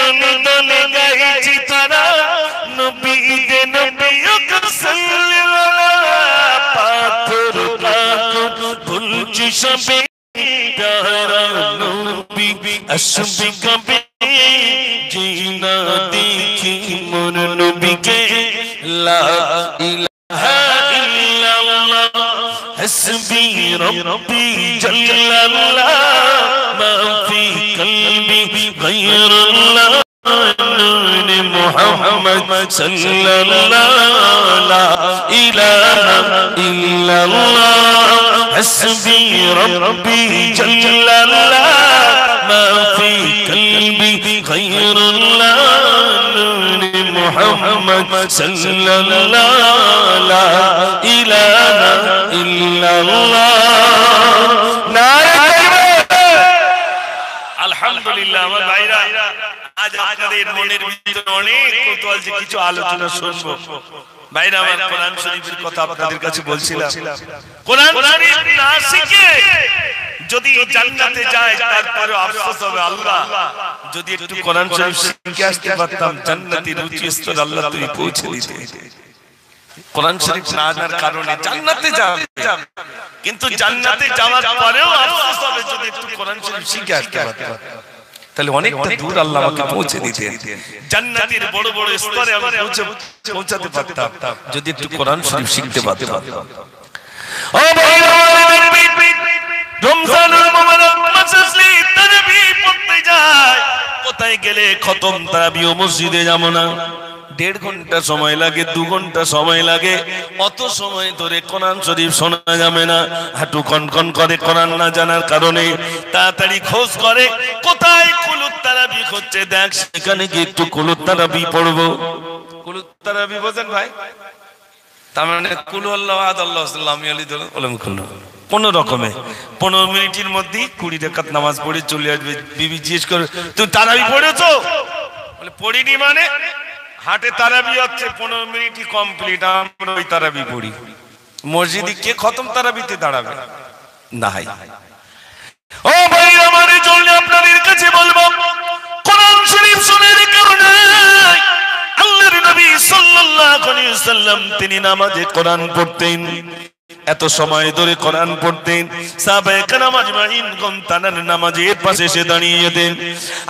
দলে দলে গাইছি তারা নবী দে নবী পাথর পাথর ভুলছি সবে প্যারা নবী আসবে কবে জিনা দেখি মোর নবীকে লা ইলাহা ইল্লাল্লাহ হাসবি রব্বি জাল্লাল্লাহ মা ফি কলবি গায়রুল্লাহ মুহাম্মদ সাল্লাল্লাহু লা ইলাহা ইল্লাল্লাহ হাসবি রব্বি জাল্লাল্লাহ মা ফি কলবি গায়রুল্লাহ মুহাম্মদ সাল্লাল্লাহু লা ইলাহা ইল্লাল্লাহ নারে তাকবীর আলহামদুলিল্লাহ আমার ভাইরা আজ আপনাদের মনের ভিতরে অনেক কৌতূহল যে কিছু আলোচনা শুনবো ভাইরা আমার কোরআন শরীফের কথা আপনাদের কাছে বলছিলাম কোরআন শরীফ না শিখে যদি জান্নাতে যায় তারপরে আফসোস হবে আল্লাহ যদি একটু কোরআন শরীফ শিখে আসতে পারতাম জান্নাতের উচ্চ স্তর আল্লাহ তুমি পৌঁছে দিতে কোরআন শরীফ না জানার কারণে জান্নাতে যাবে কিন্তু জান্নাতে যাওয়ার পরেও আফসোস হবে যদি একটু কোরআন শরীফ শিখে আসতে পারতাম তাহলে অনেকটা দূর আল্লাহ আমাকে পৌঁছে দিতেন জান্নাতের বড় বড় স্তরে আমি পৌঁছাতে পারতাম যদি একটু কোরআন শরীফ শিখতে পারতাম ও ভাইরা রমজানুল মুবারক মাসে তারাবি পড়তে যায় কোথায় গেলে খতম তারাবি ও মসজিদে যাব না 1.5 ঘন্টা সময় লাগে 2 ঘন্টা সময় লাগে অত সময় ধরে কোরআন শরীফ শোনা যাবে না হাঁটু কনকন করে কোরআন না জানার কারণে তাড়াতাড়ি খোঁজ করে কোথায় কুলুত তারাবি হচ্ছে দেখ সেখানে কি একটু কুলুত তারাবি পড়বো কুলুত তারাবি বোঝেন ভাই তার মানে কুল আল্লাহু আহাদ আল্লাহু সাল্লাম আলাইহি কুল্লু কোন রকমে 15 মিনিটের মধ্যে 20 রাকাত নামাজ পড়ে চলে আসবে বিবি জিজ্ঞেস করে তুই তারাবি পড়েছো বলে পড়িনি মানে হাটে তারাবি হচ্ছে 15 মিনিটই কমপ্লিট আমরা ওই তারাবি পড়ি মসজিদে কে খতম তারাবিতে দাঁড়াবে নাই ও ভাই আমারে চলে আপনাদের কাছে বলবো কোরআন শরীফ শুনের কারণে আল্লাহর নবী সাল্লাল্লাহু আলাইহি ওয়াসাল্লাম তিনি নামাজে কোরআন পড়তেন এত সময় ধরে কোরআন পড়তেন সাহাবায়ে কেরাম আজমাইন তানার নামাজের পাশে এসে দাঁড়িয়ে যেতেন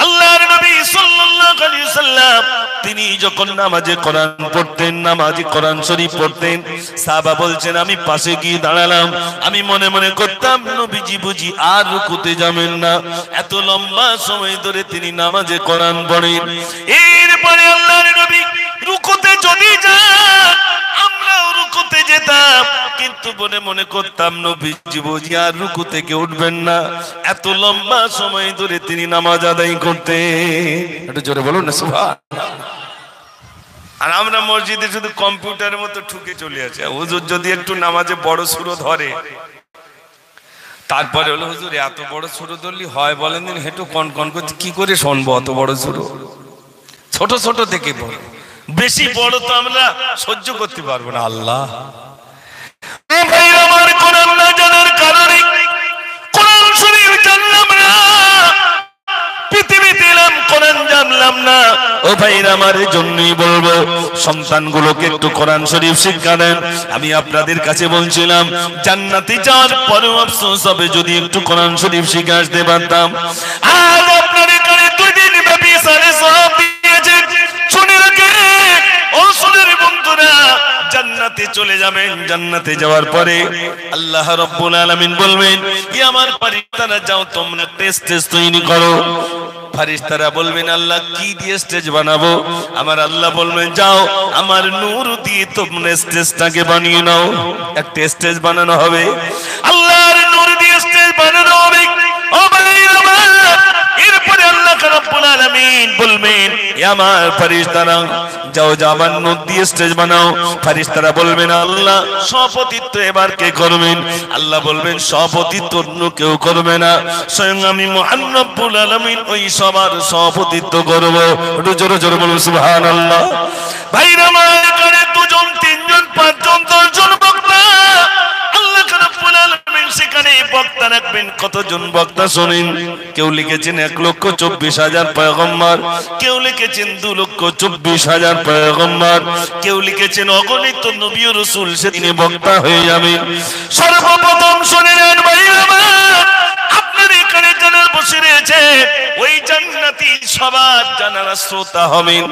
আল্লাহর নবী সাল্লাল্লাহু আলাইহি ওয়াসাল্লাম তিনি যখন নামাজে কোরআন পড়তেন নামাজে কোরআন শরীফ পড়তেন সাহাবা বলছেন আমি পাশে গিয়ে দাঁড়ালাম আমি মনে মনে করতাম নবীজি বুঝি আর রুকুতে যাবেন না এত লম্বা সময় ধরে তিনি নামাজে কোরআন পড়েন এরপরে আল্লাহর নবী রুকুতে যদি যান আমরাও রুকুতে যেতাম কিন্তু মনে মনে করতাম নবীজি বুঝি আর রুকু থেকে উঠবেন না এত লম্বা সময় ধরে তিনি নামাজ আদায় করতেন একটু জোরে বলুন না সুবহানাল্লাহ আর আমরা মসজিদে শুধু কম্পিউটারের মতো ঠুকে চলে আসে হুজুর যদি একটু নামাজে বড় সূরা ধরে তারপরে হলো হুজুর এত বড় সূরা ধরলি হয় বলেন দিন হেঁটু কনকন করতে কি করে শুনবো অত বড় সূরা ছোট ছোট থেকে বড় বেশি বড় তো আমরা সহ্য করতে পারবো না আল্লাহ আমার কোরআন না জানার কারণে কোরআন শরীফ জানলাম না পৃথিবীতে এলাম কোরআন জানলাম না ও ভাইরা আমার জন্যই বলবো সন্তানগুলোকে একটু কোরআন শরীফ শিক্ষা দেন আমি আপনাদের কাছে বলছিলাম জান্নাতে যাওয়ার পরেও আফসোস হবে যদি একটু কোরআন শরীফ শিখে আসতে পারতাম আজ আপনার এখানে 2 দিন ব্যাপী সারে সওয়াব দিয়েছে শুনে রাখেন ও সোনার বন্ধুরা জান্নাতে চলে যাবেন জান্নাতে যাওয়ার পরে আল্লাহ রাব্বুল আলামিন বলবেন কি আমার ফেরেশতারা যাও তোমরা স্টেজ তৈরি করো ফেরেশতারা বলবেন আল্লাহ কি দিয়ে স্টেজ বানাবো আমার আল্লাহ বলবেন যাও আমার নূর দিয়ে তোমরা স্টেজটাকে বানিয়ে নাও একটা স্টেজ বানানো হবে আল্লাহর নূর দিয়ে স্টেজ বানানো হবে ও ভাইরা এরপরে আল্লাহ রাব্বুল আলামিন বলবেন হে আমার ফেরেশতারা যাও জামান নূর দিয়ে স্টেজ বানাও ফেরেশতারা বলবেন আল্লাহ সভাপতিত্ব এবার কে করবেন আল্লাহ বলবেন সভাপতিত্ব অন্য কেউ করবে না স্বয়ং আমি মহান রব্বুল আলামিন ওই সবার সভাপতিত্ব করব একটু জোরে জোরে বলুন সুবহানাল্লাহ ভাইরা আমার এখানে 2 জন 3 জন 5 জন 10 জন বক্তা আল্লাহ রাব্বুল আলামিন সেখানে বক্তা রাখবেন। কতজন বক্তা শোনেন? কেউ লিখেছেন 1,24,000 পয়গম্বর, কেউ লিখেছেন 2,24,000 পয়গম্বর, কেউ লিখেছেন অগণিত নবী ও রাসূল সেদিনে বক্তা হয়ে যাবেন। সর্বপ্রথম শুনে নেন ভাই আমার, আপনার এখানে যারা বসে রয়েছে ওই জান্নাতি সবার জানারা শ্রোতা হবেন।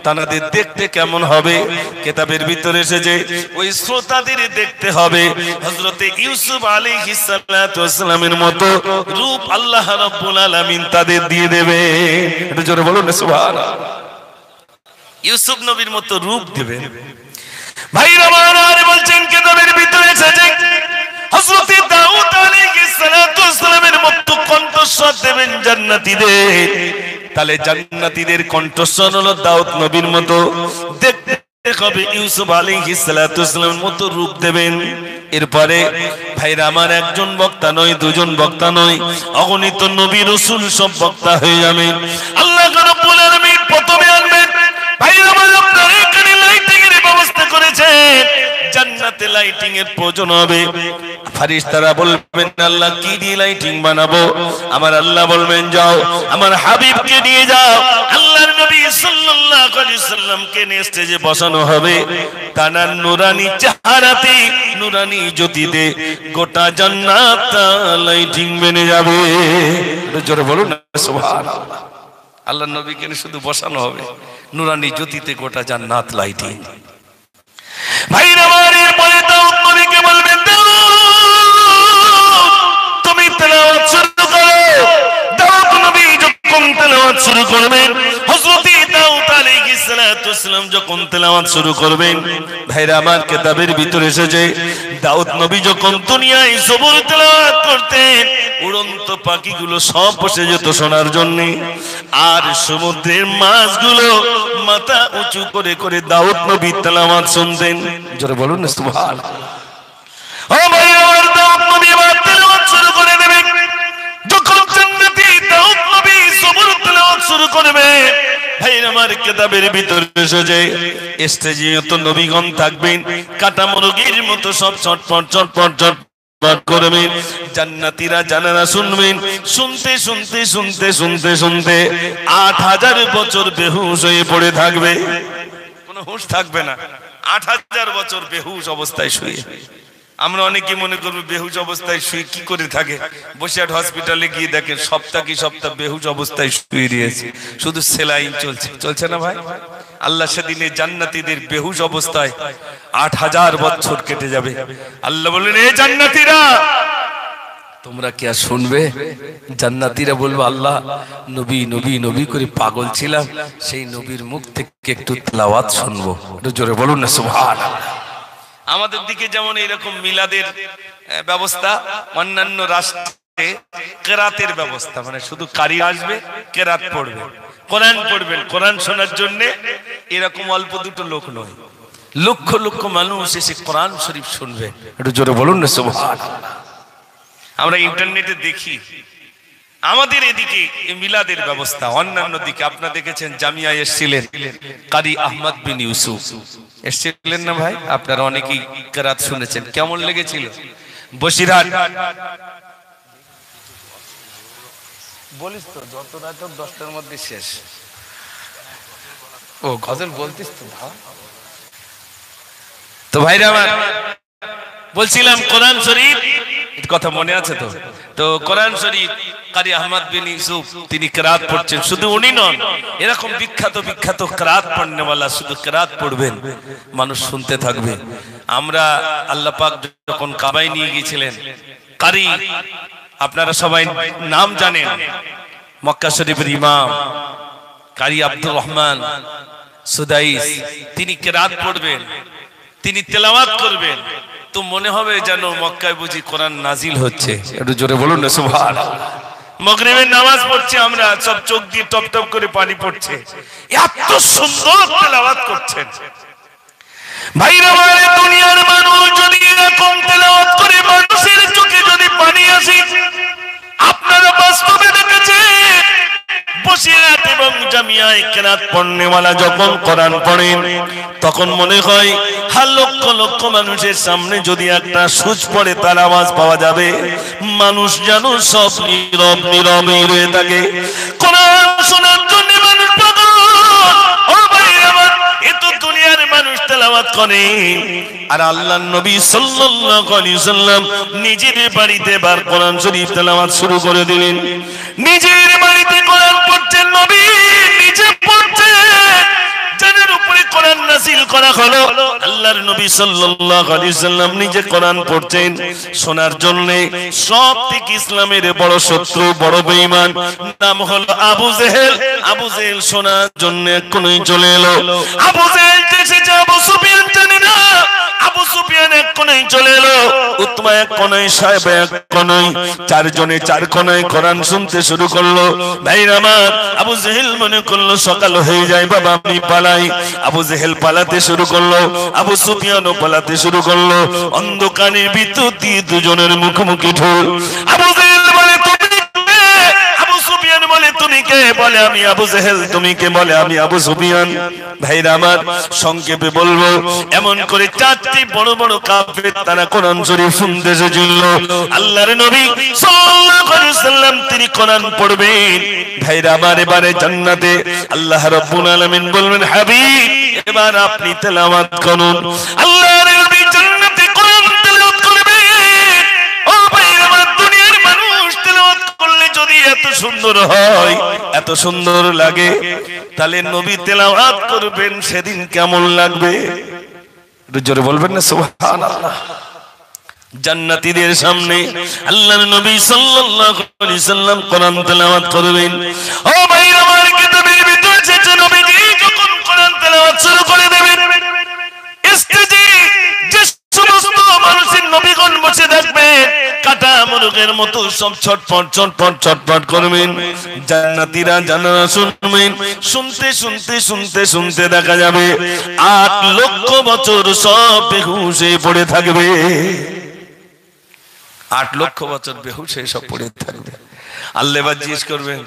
তাদের দেখতে কেমন হবে? কিতাবের ভিতরে এসেছে ওই শ্রোতাদের দেখতে হবে হযরতে ইউসুফ আলাইহিস সালাতু ওয়াস সালামের মতো রূপ আল্লাহ রাব্বুল আলামিন তাদের দিয়ে দেবে। একটু জোরে বলুন না সুবহানাল্লাহ। ইউসুফ নবীর মতো রূপ দেবে। ভাইরা আমার বলছেন কিতাবের ভিতরে এসেছে হযরতে দাউদ আলাইহিস সালাতু ওয়াস সালামের মতো কণ্ঠস্বর দেবেন জান্নাতীদের। তাহলে জান্নাতীদের কণ্ঠস্বর হলো দাউদ নবীর মতো, দেখতে হবে ইউসুফ আলাইহিস সালাতু ওয়াস সালামের মতো রূপ দেবেন। এরপরে ভাইরা আমার একজন বক্তা নয়, দুজন বক্তা নয়, অগণিত নবী রাসূল সব বক্তা হয়ে যাবেন। আল্লাহ রাব্বুল আলামিন প্রথমে আনবেন। ভাইরা আমার আপনারা এখানে লাইটিং এর ব্যবস্থা করেছেন, জান্নাতে লাইটিং এর প্রয়োজন হবে। ফেরেশতারা বলবেন আল্লাহ কি দিয়ে লাইটিং বানাবো? আমার আল্লাহ বলবেন যাও আমার হাবিবকে নিয়ে যাও। আল্লাহর নবী সাল্লাল্লাহু আলাইহি সাল্লামকে নিয়ে স্টেজে বসানো হবে। তানার নূরানি চেহারাতে নূরানি জ্যোতিতে গোটা জান্নাত লাইটিং বেনে যাবে। জোরে বলুন না সুবহানাল্লাহ। আল্লাহর নবীকে শুধু বসানো হবে, নূরানি জ্যোতিতে গোটা জান্নাত লাইটিং। ভাইরা আমার এরপরে দাউদ নবীকে বলবেন তুমি তেলাওয়াত শুরু করো। দাউদ নবী যখন তেলাওয়াত শুরু করবেন, হযরত দাউদ আলাইহিস সালাতু ওয়াস সালাম যখন তেলাওয়াত শুরু করবেন, ভাইরা আমার কিতাবের ভিতরে এসেছে দাউদ নবী যখন দুনিয়ায় জবর তেলাওয়াত করতেন উড়ন্ত পাখিগুলো সব বসে যেত শোনার জন্য, আর সমুদ্রের মাছগুলো মাথা উঁচু করে করে দাউদ নবী তেলাওয়াত শুনতেন। জোরে বলুন না সুবহানাল্লাহ। ও ভাই আমার দাউদ নবী তেলাওয়াত শুরু করে দেবেন। যখন জান্নাতি দাউদ নবী জবর তেলাওয়াত শুরু করবে, ভাই আমার কিতাবের ভিতরে এসেছে স্টেজে যত নবীগণ থাকবেন কাটা মুরগির মতো সব চটপট চটপট চটপট করবেন। জান্নাতীরা জানারা শুনবেন। শুনতে শুনতে শুনতে শুনতে শুনতে 8,000 বছর বেহুশ হয়ে পড়ে থাকবে, কোনো হুঁশ থাকবে না। 8,000 বছর বেহুশ অবস্থায় শুয়ে। আমরা অনেকে মনে করবো বেহুশ অবস্থায় শুয়ে কি করে থাকে। বসিরহাট হসপিটালে গিয়ে দেখেন সপ্তাহ কি সপ্তাহ বেহুশ অবস্থায় শুয়ে দিয়েছে, শুধু সেলাইন চলছে। চলছে না ভাই? আল্লাহ সেদিনে জান্নাতীদের বেহুশ অবস্থায় 8,000 বছর কেটে যাবে। আল্লাহ বললেন এ জান্নাতীরা তোমরা কি আর শুনবে? জান্নাতীরা বলবে আল্লাহ নবী নবী নবী করে পাগল ছিলাম, সেই নবীর মুখ থেকে একটু তেলাওয়াত শুনবো। একটু জোরে বলুন না সুবহানাল্লাহ। আমাদের দিকে যেমন এইরকম মিলাদের ব্যবস্থা, অন্যান্য রাষ্ট্রে কেরাতের ব্যবস্থা, মানে শুধু কারি আসবে কেরাত পড়বে, কোরআন পড়বেন, কোরআন শোনার জন্য এরকম অল্প দুটো লোক নয়, লক্ষ লক্ষ মানুষ এসে কোরআন শরীফ শুনবে। একটু জোরে বলুন না সুবহানাল্লাহ। আমরা ইন্টারনেটে দেখি আমাদের এদিকে মিলাদের ব্যবস্থা, অন্যান্য দিকে আপনারা দেখেছেন জামিয়ায় এসেছিলেন কারি আহমদ বিন ইউসুফ, এসেছিলেন না ভাই? আপনারা অনেকেই কেরাত শুনেছেন, কেমন লেগেছিল? বসিরহাট বলিস তো যত রাত হোক 10টার মধ্যে শেষ। ও গজল বলতিস তো তো ভাইরা আমার বলছিলাম কোরআন শরীফ কথা মনে আছে তো? তো কোরআন শরীফ কারি আহমদ বিন ইউসুফ তিনি কেরাত পড়ছেন। শুধু উনি নন, এরকম বিখ্যাত বিখ্যাত কেরাত পড়নেওয়ালা শুধু কেরাত পড়বেন, মানুষ শুনতে থাকবে। আমরা আল্লাহ পাক যখন কাবায় নিয়ে গিয়েছিলেন, কারি আপনারা সবাই নাম জানেন, মক্কা শরীফের ইমাম কারি আব্দুর রহমান সুদাইস, তিনি কেরাত পড়বেন, তিনি তেলাওয়াত করবেন, তো মনে হবে যেন মক্কায় বুঝি কোরআন নাজিল হচ্ছে। একটু জোরে বলুন না সুবহানাল্লাহ। মাগরিবের নামাজ পড়ছি আমরা, সব চোখ দিয়ে টপ টপ করে পানি পড়ছে, এত সুন্দর তেলাওয়াত করছেন। ভাইরা আমার দুনিয়ার মানুষ যদি এরকম তেলাওয়াত করে মানুষের চোখে যদি পানি আসে, আপনারা বাস্তবে দেখেছেন বসিরাত এবং জামিয়ায়ে কেরাত পড়নেওয়ালা যখন কোরআন পড়েন তখন মনে হয় লক্ষ লক্ষ মানুষের সামনে যদি একটা সুচ পড়ে তার আওয়াজ পাওয়া যাবে। মানুষ যেন সব নীরব নীরবে রয়ে থাকে। কোরআন শোনার জন্য মানুষ পাগল। ও ভাই আমার, এত দুনিয়ার মানুষ তেলাওয়াত করে, আর আল্লাহর নবী সাল্লাল্লাহু আলাইহি সাল্লাম নিজের বাড়িতে বার কোরআন শরীফ তেলাওয়াত শুরু করে দিলেন। নিজের বাড়িতে কোরআন পড়ছেন, নবী নিজে পড়ছেন, যাদের উপরে কোরআন নাযিল করা হলো আল্লাহর নবী সাল্লাল্লাহু আলাইহি সাল্লাম নিজে কোরআন পড়ছেন। শোনার জন্য সবথেকে ইসলামের বড় শত্রু, বড় বেঈমান নাম হলো আবু জেহেল। আবু জেহেল শোনার জন্য কোনই চলে এলো। আবু জেহেল এসেছে, আবু সুফিয়ান জানে না। আবু সুফিয়ান এক কোণায় চলে এলো, উতবা এক কোণায়, সাহেব এক কোণায়, চারজনে চার কোণায় কোরআন শুনতে শুরু করলো। ভাইরা আমার, আবু জেহেল মনে করলো সকাল হয়ে যায়, বাবা আমি পালাই। আবু জেহেল পালাতে শুরু করলো, আবু সুফিয়ানও পালাতে শুরু করলো। অন্ধকারের ভিতর দিয়ে দুজনের মুখোমুখি ঠোল। আবু জেহেল বলে তুমি কে? আবু সুফিয়ান বলে তুমি কে? বলে আমি আবু জেহেল। তুমি কে? বলে আমি আবু সুফিয়ান। ভাইরা আমার, সংক্ষেপে বলবো, এমন করে চারটি বড় বড় কাফের তারা কোরআন শরীফ শুনতে এসেছিল। আল্লাহর নবী সাল্লাল্লাহু আলাইহি সাল্লাম তিনি কোরআন পড়বেন। ভাইরা আমার, এবারে জান্নাতে আল্লাহ রাব্বুল আলামিন বলবেন, হাবিব এবার আপনি তেলাওয়াত করুন। আল্লাহর নবী জান্নাতে কোরআন তেলাওয়াত করবেন। ও ভাইরা আমার, দুনিয়ার মানুষ তেলাওয়াত করলে যদি এত সুন্দর হয়, এত সুন্দর লাগে, তাহলে নবী তেলাওয়াত করবেন সেদিন কেমন লাগবে? একটু জোরে বলবেন না সুবহানাল্লাহ। জান্নাতীদের সামনে আল্লাহর নবী সাল্লাল্লাহু আলাইহি সাল্লাম কোরআন তেলাওয়াত করবেন। ও ভাইরা আমার, কিতাবের ভিতরে এসেছে নবীজি যখন কোরআন তেলাওয়াত শুরু করে দেবেন, স্টেজে যে সমস্ত মানুষের নবীগণ বসে থাকবেন, কাটা মুরগের মতো সব ছটফট ছটফট ছটফট করবেন। জান্নাতীরা জানানা শুনবেন। শুনতে শুনতে শুনতে শুনতে দেখা যাবে 8 লক্ষ বছর সব বেহুশ হয়ে পড়ে থাকবে। 8 লক্ষ বছর বেহুশ হয়ে সব পড়ে থাকবে। আল্লাহ এবার জিজ্ঞেস করবেন,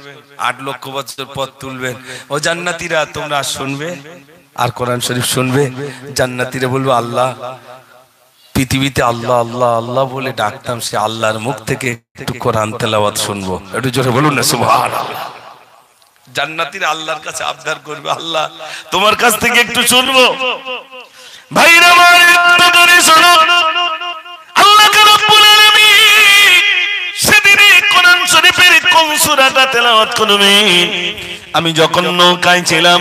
8 লক্ষ বছর পর তুলবেন, ও জান্নাতীরা তোমরা শুনবে আর কোরআন শরীফ শুনবে? জান্নাতীরা বলবে, আল্লাহ পৃথিবীতে আল্লাহ আল্লাহ আল্লাহ বলে ডাকতাম, সে আল্লাহর মুখ থেকে একটু কোরআন তেলাওয়াত শুনবো। একটু জোরে বলুন না সুবহানাল্লাহ। জান্নাতীরা আল্লাহর কাছে আবদার করবে, আল্লাহ তোমার কাছ থেকে একটু শুনবো। ভাইরা আমার, একটু জোরে শোনো। আল্লাহ রাব্বুল আলামিন সেদিনে কোরআন শরীফের কোন সূরাটা তেলাওয়াত করবেন? আমি যখন নৌকায় ছিলাম,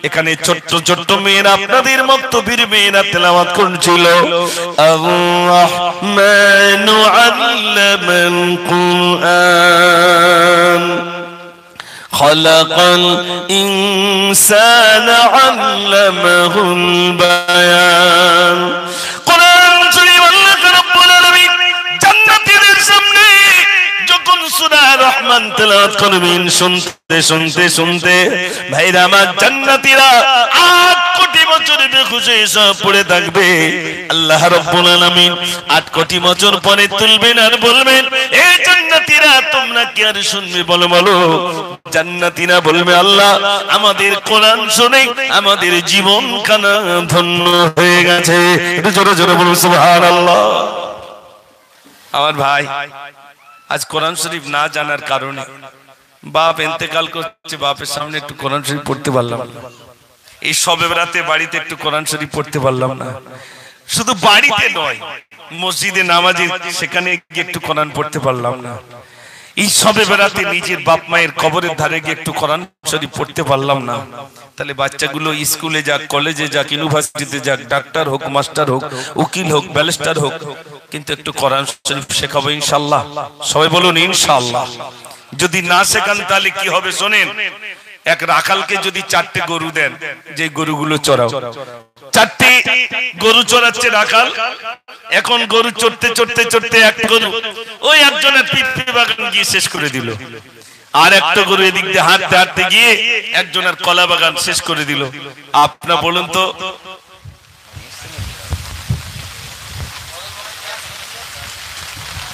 এখানে ছোট্ট ছোট্ট মেয়েরা, আপনাদের মতো বীর মেয়েরা তেলাওয়াত করছিল, আর-রাহমানু আল্লামাল কুরআন খালাকাল ইনসানা আল্লামাহুল বায়ান। কোরআন শরীফ আল্লাহ রাব্বুল আলামিন জান্নাতীদের সামনে যখন সূরা রহমান তেলাওয়াত করবেন, শুনতে শুনতে শুনতে ভাইরা আমার, জান্নাতীরা 8 কোটি বছর বেহুশ হয়ে সব পড়ে থাকবে। আল্লাহ রাব্বুল আলামিন 8 কোটি বছর পরে তুলবেন আর বলবেন, এই জান্নাতীরা তোমরা কি আর শুনবে? বলো বলো। জান্নাতীরা বলবে, আল্লাহ আমাদের কোরআন শুনে আমাদের জীবন খানা ধন্য হয়ে গেছে। একটু জোরে জোরে বলুন সুবহানাল্লাহ। আমার ভাই, আজ কোরআন শরীফ না জানার কারণে বাপ ইন্তেকাল করছে, বাপের সামনে একটু কোরআন শরীফ পড়তে পারলাম না। এই শবে বরাতে বাড়িতে একটু কোরআন শরীফ পড়তে পারলাম না। শুধু বাড়িতে নয়, মসজিদে নামাজে সেখানে গিয়ে একটু কোরআন পড়তে পারলাম না। এই শবে বরাতে নিজের বাপ মায়ের কবরের ধারে গিয়ে একটু কোরআন শরীফ পড়তে পারলাম না। তাহলে বাচ্চাগুলো স্কুলে যাক, কলেজে যাক, ইউনিভার্সিটিতে যাক, ডাক্তার হোক, মাস্টার হোক, উকিল হোক, ব্যারিস্টার হোক, কিন্তু একটু কোরআন শরীফ শেখাবো ইনশাআল্লাহ। সবাই বলুন ইনশাআল্লাহ। যদি না শেখান তাহলে কি হবে শোনেন। এক রাখালকে যদি 4টে গরু দেন, যে গরুগুলো চড়াও, 4টে গরু চড়াচ্ছে রাখাল। এখন গরু চড়তে চড়তে চড়তে এক গরু ওই একজনের পিঁপড়ে বাগান গিয়ে শেষ করে দিল, আর একটা গরু এদিক দিয়ে হাঁটতে হাঁটতে গিয়ে একজনের কলা বাগান শেষ করে দিল। আপনারা বলুন তো,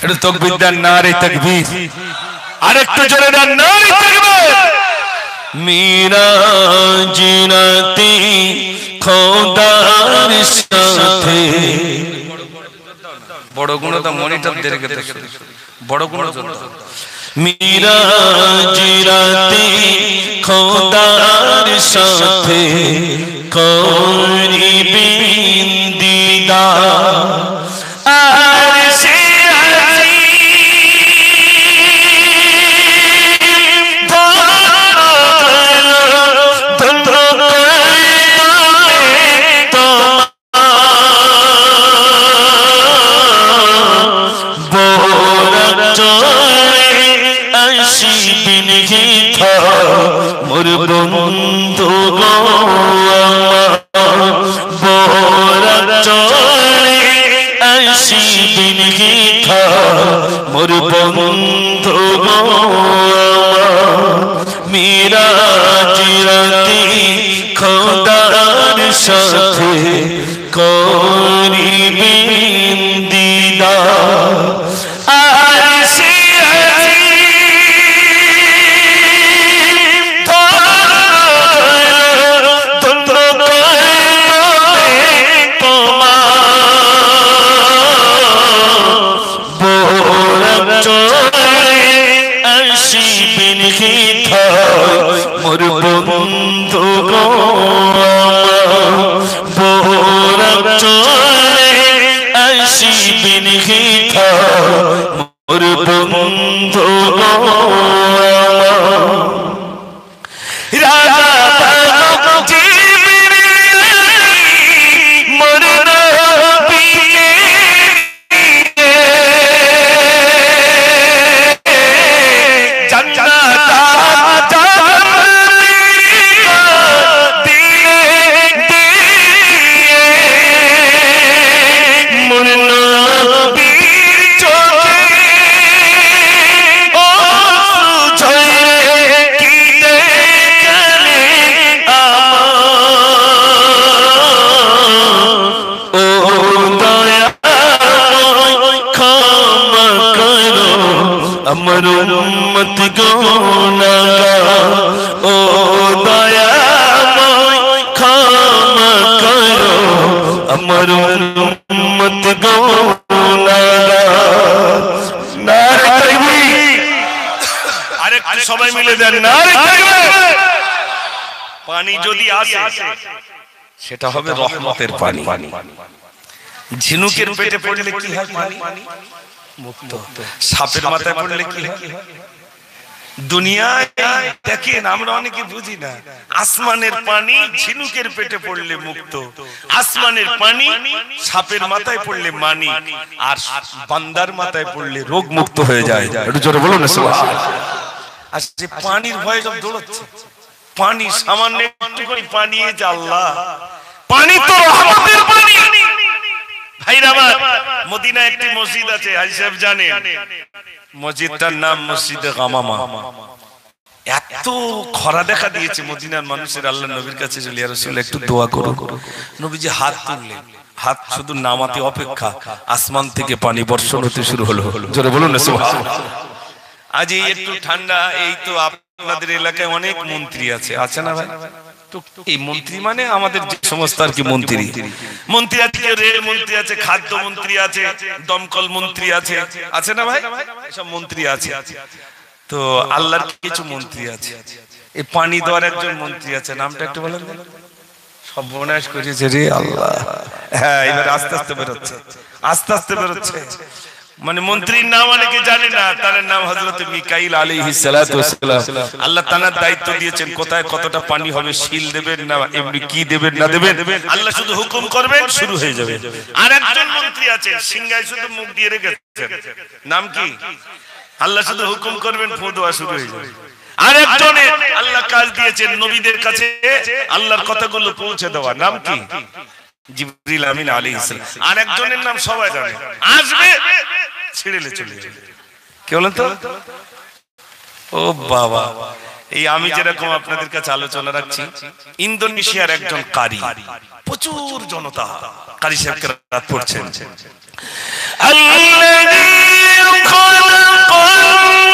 এটা তাকবীর দেন, নারে তাকবীর। আরেকটু জোরে দেন, নারে তাকবীর। মিরাজ রাতে খোদার সাথে বড় গুণ তো মনিটর দেরকে বড় গুণ মিরাজ রাতে খোদার সাথে করিবেন দিদার আর সে মোর বন্ধু গো বোরা চলে আসিবেন গীতা মোর বন্ধু গো মিরাজ রাতে খোদার সাথে করিবেন দিদার আর সে মোর বন্ধু গো বোরা চলে আসিবেন গীতা মোর বন্ধু গো আমার উম্মত গুনাহগার ও দয়াময় ক্ষমা করো আমার উম্মত গুনাহগার নারে তাকবীর আরেকটু সবাই মিলে দেন নারে তাকবীর পানি যদি আসে সেটা হবে রহমতের পানি ঝিনুকের পেটে পড়লে কি হয় পানি মুক্ত সাপের মাথায় পড়লে কি হয় দুনিয়ায় দেখেন আমরা অনেকে বুঝি না আসমানের পানি ঝিনুকের পেটে পড়লে মুক্ত আসমানের পানি সাপের মাথায় পড়লে মানি আর বান্দার মাথায় পড়লে রোগ মুক্ত হয়ে যায় একটু জোরে বলুন না সুবহানাল্লাহ আর যে পানির ভয়ে সব দৌড়াচ্ছে পানি সামান্য একটু করে পানি যে আল্লাহ পানি তো রহমতের পানি ভাইরা আমার মদিনায় একটি মসজিদ আছে হাজী সাহেব জানেন মসজিদটার নাম মসজিদে গামামা এত খরা দেখা দিয়েছে মদিনার মানুষের আল্লাহ নবীর কাছে চলে ইয়া রাসূলুল্লাহ একটু দোয়া করো নবীজি হাত তুললেন হাত শুধু নামাতে অপেক্ষা আসমান থেকে পানি বর্ষণ হতে শুরু হলো জোরে বলুন না সুবহানাল্লাহ আজ এই একটু ঠান্ডা এই তো আপনাদের এলাকায় অনেক মন্ত্রী আছে না ভাই এই মন্ত্রী মানে আমাদের যে সমস্ত আর কি মন্ত্রী আছে রেল মন্ত্রী আছে খাদ্য মন্ত্রী আছে দমকল মন্ত্রী আছে না ভাই সব মন্ত্রী আছে তো আল্লাহর কিছু মন্ত্রী আছে এই পানি দেওয়ার একজন মন্ত্রী আছে নামটা একটু বলেন সর্বনাশ করেছে রে আল্লাহ হ্যাঁ এবার আস্তে আস্তে বেরোচ্ছে মানে মন্ত্রীর নাম অনেকে জানে না তার নাম হযরত মিকাইল আলাইহিস সালাতু ওয়াস সালাম আল্লাহ তাআলা দায়িত্ব দিয়েছেন কোথায় কতটা পানি হবে শিল দেবেন না এমনি কি দেবেন না দেবেন আল্লাহ শুধু হুকুম করবেন শুরু হয়ে যাবে আর একজন মন্ত্রী আছে সিংহায় শুধু মুখ দিয়ে রেখেছেন নাম কি আল্লাহ শুধু হুকুম করবেন ফু দেওয়া শুরু হয়ে যাবে আর একজনে আল্লাহ কাজ দিয়েছেন নবীদের কাছে আল্লাহর কথাগুলো পৌঁছে দেওয়া নাম কি জিবরিল আমিন আলাইহিস সালাম আর একজনের নাম সবাই জানে আসবে ছেড়েলে চলে যাবে কি বলেন তো ও বাবা এই আমি যেরকম আপনাদের কাছে আলোচনা রাখছি ইন্দোনেশিয়ার একজন কারি প্রচুর জনতা কারি সাহেব রাত পড়ছেন আল্লাযী খালাকাল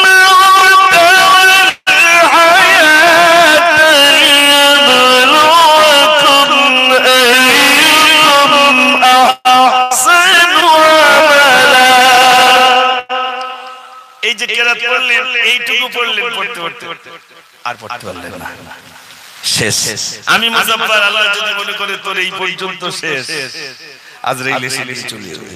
মাউতা ওয়াল হায়াতা এইটুকু পড়লেন, পড়তে পড়তে আর পড়তে পারলেন না, শেষ। আমি মুজাফফর, আল্লাহ যদি মনে করে তোর এই পর্যন্ত শেষ, আজরাইল এসে নিয়ে চলে যাবে।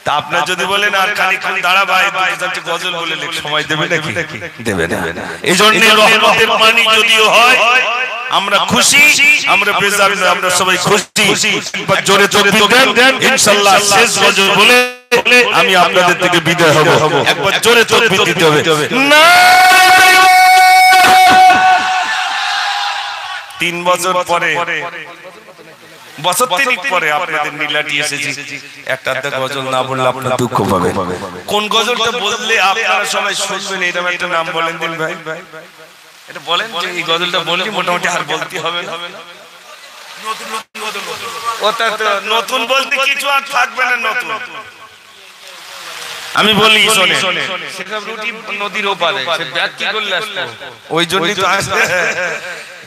তা আপনারা যদি বলেন আর খানিকক্ষণ দাঁড়া ভাই, দুটো গজল বলে লেখ, সময় দেবে নাকি? দেবে না। এইজন্য রহমতের পানি যদিও হয় আমরা খুশি, আমরা বেজার না, আমরা সবাই খুশি। একবার জোরে তাকবীর দেন, ইনশাআল্লাহ শেষ গজল বলে আমি আপনাদের থেকে বিদায় হব। একবার জোরে তাকবীর দিতে হবে। না 3 বছর পরে, বছর 3 পরে আপনাদের নীলাটি এসেছি, একটা গজল না বললে আপনারা দুঃখ পাবেন। কোন গজলটা বললে আপনারা সবাই শুনবেন এরকম একটা নাম বলেন দিন ভাই, এটা বলেন যে এই গজলটা বললে মোটামুটি আর বলতে হবে না। ওটা তো নতুন বলতে কিছু আর থাকবে না, নতুন আমি বলি শোনে, সেসব রুটি নদীর ওপারে, সে ব্যাগ কি করলে আসলো, ওই জন্যই তো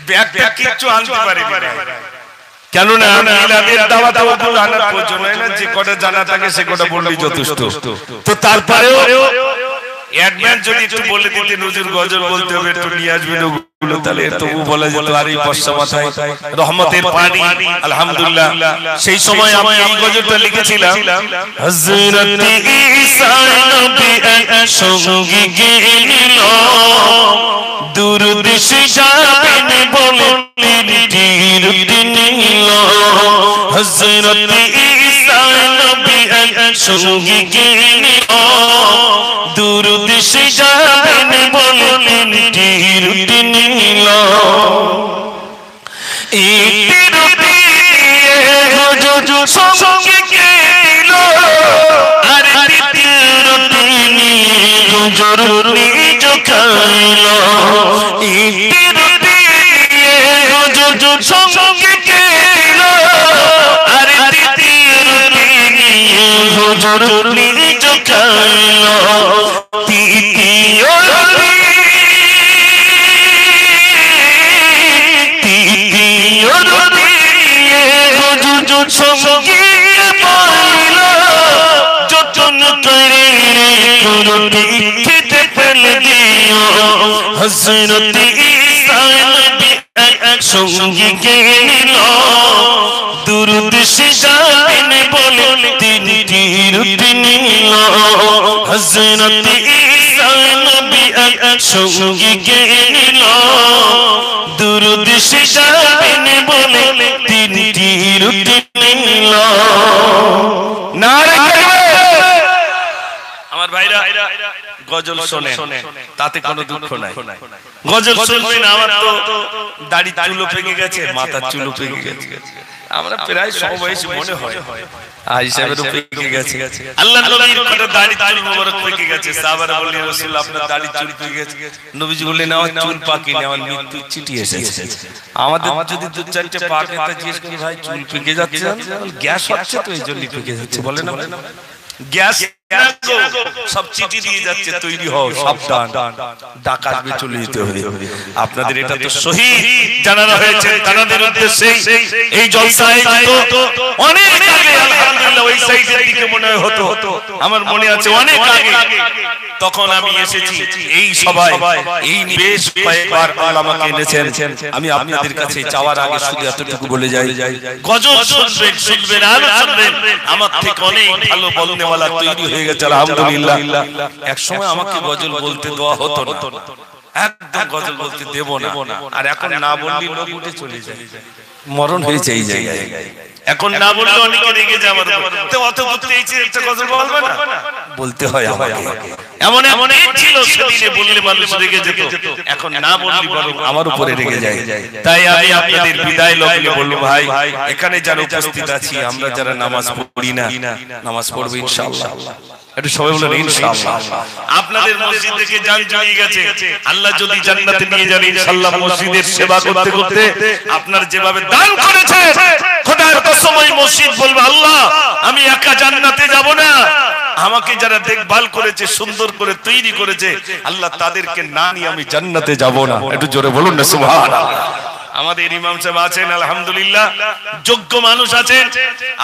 ব্যাগটা কিছু আনতে পারে কেন না, মিলাদের দাওয়াতে ওগুলো আনার প্রয়োজন হয় না, যে কটা জানা থাকে সে কটা বললেই যথেষ্ট। তো তারপরেও অ্যাডভান্স যদি একটু বলে দিতে হুজুর গজল বলতে হবে, একটু নিয়ে আসবেন ওগুলো, তাহলে তবু বলা যেত আর এই বর্ষা মাথায় রহমতের পানি। আলহামদুলিল্লাহ সেই সময় আমি এই গজলটা লিখেছিলাম, হযরত ঈসা নবী সঙ্গী গেল দুরুদ শিখাবেন বললেন তীর নিল, হযরত ঈসা নবী সঙ্গী গেল দুরুদ শিখাবেন বললেন তীর নিল, তীর দিয়ে হুজুর সঙ্গী গেল আর তীর নিয়ে হুজুর নিজ খাইল, তীর দিয়ে হুজুর সঙ্গী গেল আর তীর নিয়ে হুজুর নিজ খাইল, সঙ্গী পাইল যতন করে খেতে ফেলে দিও, হযরত ঈসা নবী সঙ্গী গেল দুরুদ শিখাবেন বলে তিনি তীর নিল, হযরত ঈসা নবী সঙ্গী গেল দুরুদ শিখাবেন বলে তিনি তীর নিল। আমার ভাইরা গজল শোনে, তাতে কোনো দুঃখ নাই, গজল শুনবেন। আমার তো দাড়ি চুলো পেকে গেছে, মাথার চুলো পেকে গেছে, আমরা প্রায় সমবয়সী মনে হয়, আর হিসাবেরও পেকে গেছে। আল্লাহ নবীর কত দাড়ি চুল মোবারক পেকে গেছে, সাহাবারা বললেন রাসূল আপনার দাড়ি চুল পেকে গেছে, নবীজি বললেন আমার চুল পাকেনি, আমার মৃত্যুর চিঠি এসেছে। আমাদের যদি 2-4টে পাকে তা জিজ্ঞেস করি ভাই চুল পেকে যাচ্ছে, গ্যাস হচ্ছে তো এই জন্য পেকে যাচ্ছে, বলে না গ্যাস সব চিঠি দিয়ে যাচ্ছে, তৈরি হও সাবধান, ডাকাত বে চলে যেতে হবে। আপনাদের এটা তো সহি জানানো হয়েছে, তাদের উদ্দেশ্যে এই জলসায় তো অনেক আগে আলহামদুলিল্লাহ ওই সাইডের দিকে মনে হতো, আমার মনে আছে অনেক আগে, তখন আমি এসেছি এই সবাই, এই বেশ কয়েকবার আল্লাহ আমাকে এনেছেন। আমি আপনাদের কাছে যাওয়ার আগে শুধু এতটুকু বলে যাই, গজল শুনবেন আর শুনবেন, আমার থেকে অনেক ভালো বলনেওয়ালা তৈরি হয়ে গেছে আলহামদুলিল্লাহ। এক সময় আমাকে গজল বলতে দেওয়া হতো না, একদম গজল বলতে দেব না, আর এখন না বললে লোক উঠে চলে যায়, মরণ হয়েছে এই জায়গায়। এখন না বললে অনেকে রেগে যায় আমার উপর, তো অত করতে এইছে একটা গজল বলবে না, বলতে হয় আমাকে। এমন এমন ছিল সেদিনে বললে মানুষ রেগে যেত, এখন না বললে বরং আমার উপরে রেগে যায়। তাই আমি আপনাদের বিদায় লগ্নে বলবো ভাই, এখানে যারা উপস্থিত আছি আমরা যারা নামাজ পড়ি না, নামাজ পড়বো ইনশাআল্লাহ, একটু সবাই বলেন ইনশাআল্লাহ। আপনাদের মসজিদ থেকে জান চলে গেছে, আল্লাহ যদি জান্নাতে নিয়ে যান ইনশাআল্লাহ, মসজিদের সেবা করতে করতে আপনার যেভাবে দান করেছেন, খোদার কসম ওই মসজিদ বলবে আল্লাহ আমি একা জান্নাতে যাব না, আমাকে যারা দেখভাল করেছে, সুন্দর করে তৈরি করেছে, আল্লাহ তাদেরকে না নিয়ে আমি জান্নাতে যাব না। একটু জোরে বলুন না সুবহানাল্লাহ। আমাদের ইমাম সাহেব আছেন আলহামদুলিল্লাহ, যোগ্য মানুষ আছেন,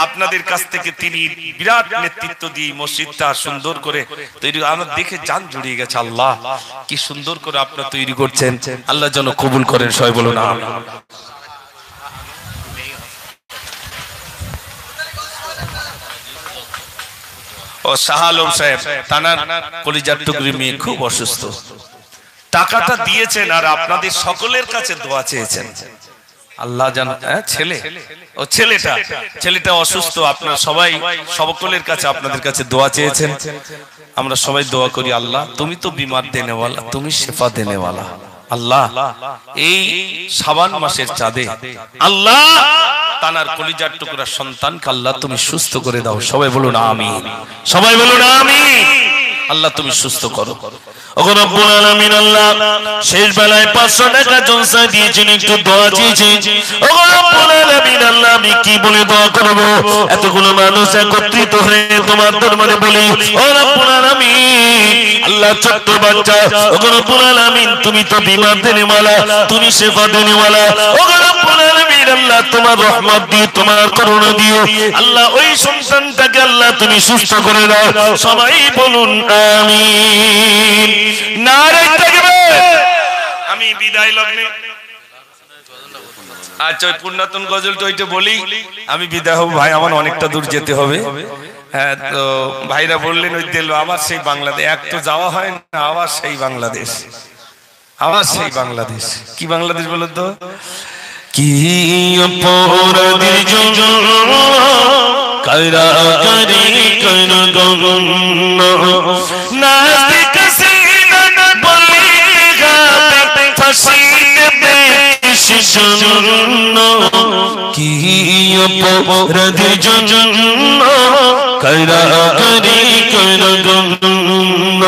আপনাদের কাছ থেকে তিনি বিরাট নেতৃত্ব দিয়ে মসজিদটা সুন্দর করে তৈরি, আমার দেখে জান জুড়িয়ে গেছে। আল্লাহ কি সুন্দর করে আপনারা তৈরি করছেন, আল্লাহ যেন কবুল করেন, সবাই বলুন আমিন। ও শাহ আলম সাহেব, তানার কলিজার টুকরি মেয়ে খুব অসুস্থ, টাকাটা দিয়েছেন আর আপনাদের সকলের কাছে দোয়া চেয়েছেন। আল্লাহ জান, ছেলে ও ছেলেটা অসুস্থ, আপনারা সবাই সকলের কাছে আপনাদের কাছে দোয়া চেয়েছেন। আমরা সবাই দোয়া করি, আল্লাহ তুমি তো বিমার দেনেওয়ালা, তুমি শেফা দেনেওয়ালা। আল্লাহ এই শাবান মাসের চাঁদে আল্লাহ তানার কলিজার টুকরা সন্তানকে আল্লাহ তুমি সুস্থ করে দাও, সবাই বলুন আমিন, সবাই বলুন আমিন। আল্লাহ তুমি সুস্থ করো। ওগো রব্বুল আলামিন, আল্লাহ শেষ বেলায় 500 টাকা জলসা দিয়েছেন, একটু দোয়া চেয়েছি। ওগো রব্বুল আলামিন, আল্লাহ আমি কি বলে দোয়া করব? এতগুলো মানুষ একত্রিত হয়ে তোমার দরবারে বলি, ও রব্বুল আলামিন, আল্লাহ ছোট্ট বাচ্চা, ওগো রব্বুল আলামিন তুমি তো বিমার দেনেওয়ালা, তুমি শেফা দেনেওয়ালা। ওগো রব্বুল আলামিন, আল্লাহ তোমার রহমত দিয়ে, তোমার করুণা দিয়ে আল্লাহ ওই সন্তানটাকে আল্লাহ তুমি সুস্থ করে দাও, সবাই বলুন আমিন। নারে তাকবীর। আমি বিদায় লগ্নে আচ্ছা ওই পুরাতন গজলটা ওইটা বলি, আমি বিদায় হব ভাই, আমার অনেকটা দূর যেতে হবে। হ্যাঁ, তো ভাইরা বললেন ওই দিল আবার সেই বাংলাদেশ, এক তো যাওয়া হয় না, আবার সেই বাংলাদেশ, আবার সেই বাংলাদেশ। কি বাংলাদেশ বলো তো? কি অপরাধীর জন্য কায়রা করি কোন গগন নাস্তিক সিনা বলি গাতে ফাঁসি দেবে শিশুন। কি অপরাধীর জন্য কায়রা করি কোন গগন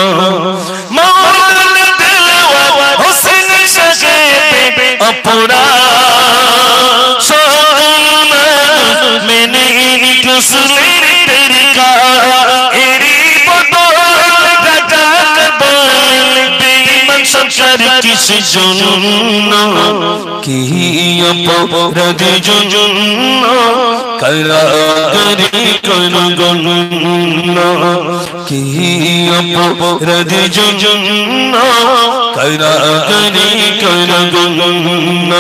মাওলানা দিলওয়ার হোসেন শাহে অপরাধ কিস জন্য, কি অপরাধীর জন্য কায়রা করি কোন গগন, কি অপরাধীর জন্য কায়রা করি কোন গগন।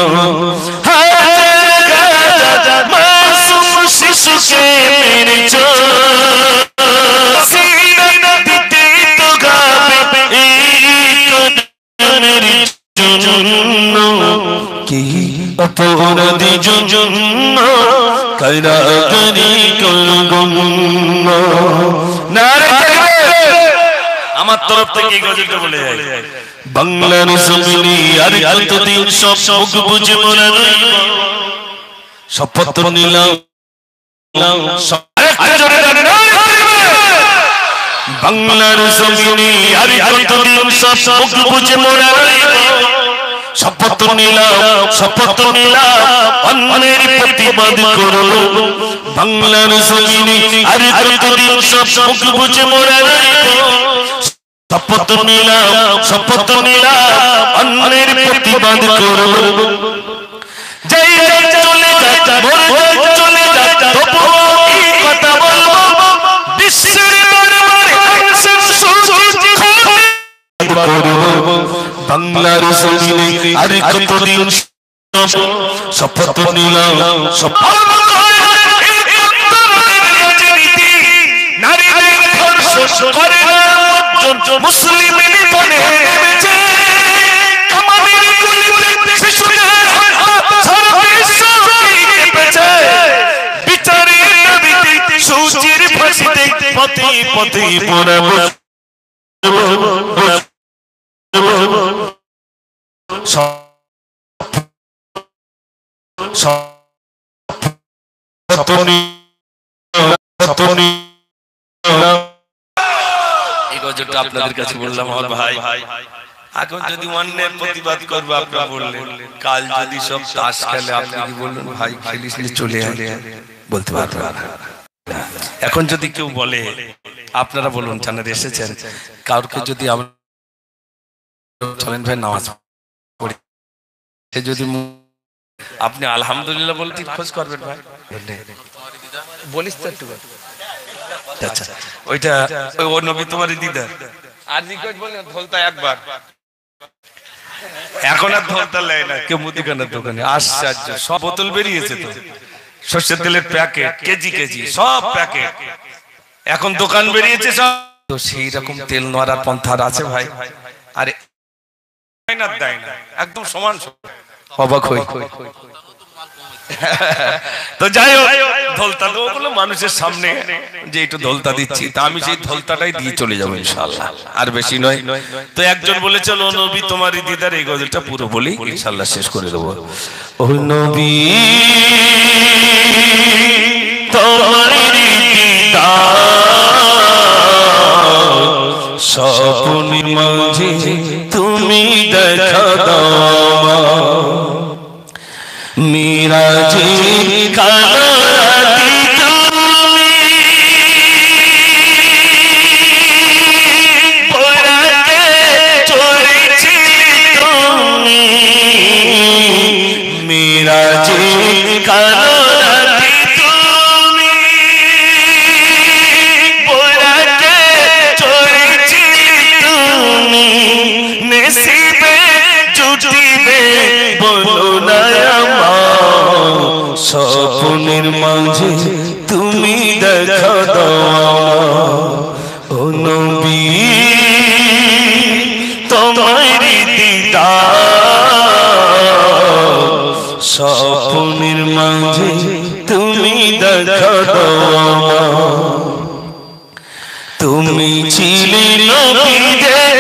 মাসুম শিশুকে মেরেছো, সিনা দিতে তো গাবে জন্য, কি অপরাধীর জন্য কায়রা করি কোন গগন। নারে তাকবীর। আমার তরফ থেকে এই গজলটা বলে যায়, বাংলার জমিনে আর কতদিন সব মুখ বুঝে মনে রইব, শপথ নিলাম বাংলার জমিনে আর কতদিন সব মুখ বুঝে মনে রইব, শপথ নিলাম অন্যের প্রতিবাদ করব, বাংলার জমিনে আর কতদিন সব মুখ বুঝে মনে রইব, শপথ নিলাম অন্যের প্রতিবাদ করব। যাই চলে যা, মরে চলে যা, তবুও এই কথা বলবো, বিশ্বের দরবারে আনসার সুচির করব, বাংলার জমিনে আর কতদিন শপথ নিলাম নারীদের ধর্ষণ করে না মুসলিমের বনে কামানের গুলিতে শিশুদের বিচারের দাবিতে সুচির ফাঁসিতে পথে পথে পড়ব, আপনাদের কাছে বললাম আমার ভাই, এখন যদি অন্যের প্রতিবাদ করবো আপনারা বললেন, কাল যদি সব তাস খেলে আপনি কি বললেন ভাই খেলিস চলে বলতে পারবেন না। এখন যদি কেউ বলে, আপনারা বলুন জানার এসেছেন, কাউকে যদি চলেন ভাই নামাজ পড়ি, সে যদি আপনি আলহামদুলিল্লাহ বলতে খোঁজ করবেন ভাই, বলিস তো একটু। আচ্ছা ওইটা ও নবী তোমারই দিদা আর রিকোয়েস্ট বলে ধলতা একবার, এখন আর ধলতা লেয় না কেউ মুদিখানার দোকানে। আশ্চর্য, সব বোতল বেরিয়েছে তো, সর্ষের তেলের প্যাকেট কেজি কেজি সব প্যাকেট এখন দোকান বেরিয়েছে সব। তো সেই রকম তেল নোয়ার পন্থার আছে ভাই, আরে দেয় না একদম সমান অবাক হই। তো যাই হোক, ধলতা তো ওগুলো মানুষের সামনে যে একটু ধলতা দিচ্ছি, তা আমি সেই ধলতাটাই দিয়ে চলে যাবো ইনশাআল্লাহ, আর বেশি নয়। তো একজন বলে চলো নবী তোমারই দিদার, এই গজলটা পুরো বলি ইনশাআল্লাহ শেষ করে দেবো। ও নবী তোমারই দিদার, স্বপ্নের মাঝে তুমি দেখা দাও, মিরাজে কারাতি তুমি পরাতে চলেছি তুমি, মিরাজে কারাতি তুমি পরাতে চলেছি তুমি, নসিবে জুটিবে বলো না স্বপ্নের মাঝে তুমি দেখা দাও, ও নবী তোমারই দিদার, স্বপ্নের মাঝে তুমি দেখা দাও, তুমি ছিলে নবীদের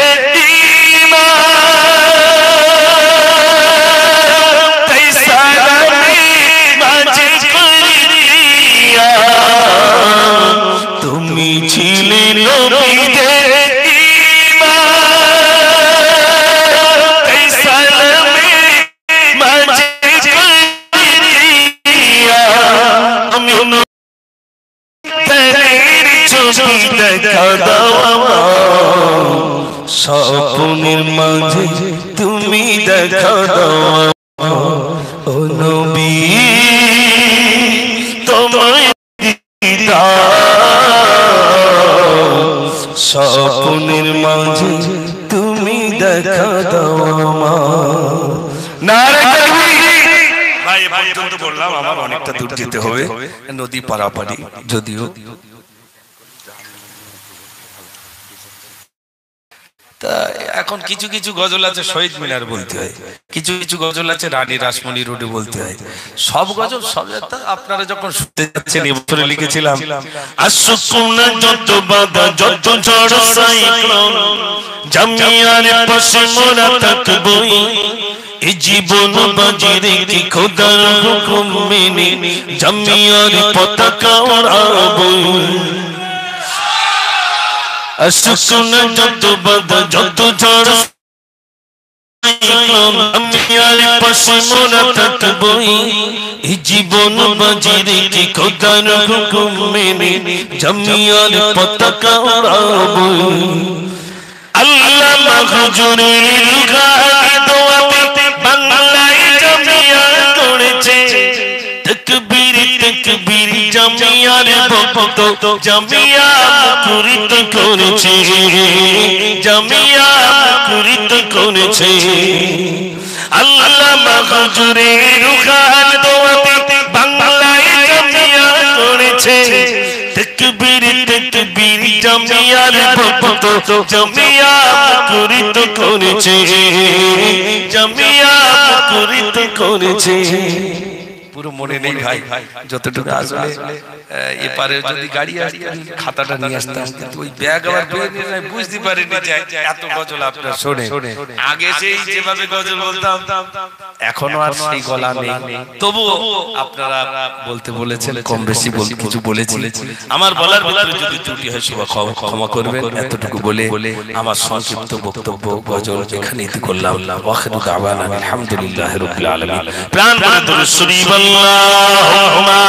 স্বপ্নের মাঝে তুমি দেখা দাও, ও নবী তোমার দিদার, স্বপ্নের মাঝে তুমি দেখা দাও। নারে তাকবীর। ভাই পর্যন্ত বললাম, আমার অনেকটা দূর যেতে হবে, নদী পারাপারি যদিও। তা এখন কিছু কিছু গজল আছে শহীদ মিনার বলতে হয়, কিছু কিছু গজল আছে রানী রাসমণি রোডে বলতে হয়। সব গজল সব আপনারা যখন শুনতে যাচ্ছেন, এবছরে লিখেছিলাম আসুকুনা যত বাধা যত ঝড় সাইক্লোন, জামিয়ার পাশে মোরা থাকবই, এই জীবন বাজি রেখে খোদার হুকুম মেনে জামিয়ার পতাকা ওড়াবই। আসুকুনা যত বাধা যত ঝড় সাইক্লোন, জামিয়ার পাশে মোরা থাকবই, এই জীবন বাজি রেখে খোদার হুকুম মেনে জামিয়ার পতাকা ওড়াবই। আল্লামা হুজুরের গায়ে দোয়াতে বাংলায় জামিয়া করেছে, তাকবীর তাকবীর জামিয়ার ভক্ত জামিয়া মুখরিত করেছে, জামিয়া মুখরিত করেছে। আল্লামা হুজুরের গায়ে দোয়াতে বাংলায় জামিয়া করেছে, তাকবীর তাকবীর জামিয়ার ভক্ত জামিয়া মুখরিত করেছে, জামিয়া মুখরিত করেছে। পুরো মনে নেই ভাই, যতটুকু আসলে এপারে যদি গাড়ি আসতো খাতাটা নিয়ে আসতাম, কিন্তু ওই ব্যাগ আবার বুঝতে পারিনি যে এত গজল আপনার শোনে। আগে সেই যেভাবে গজল বলতাম এখনো আর সেই গলা নেই, তবুও আপনারা বলতে বলেছেন, কম বেশি কিছু বলেছি। আমার বলার ভিতরে যদি ত্রুটি হয় সবাই ক্ষমা করবেন। এতটুকু বলে আমার সংক্ষিপ্ত বক্তব্য গজল এখানে ইতি করলাম। ওয়াখিরু দাওয়ানা আলহামদুলিল্লাহি রাব্বিল আলামিন। প্রাণ ভরে দরুদ শরীফ আল্লাহুম্মা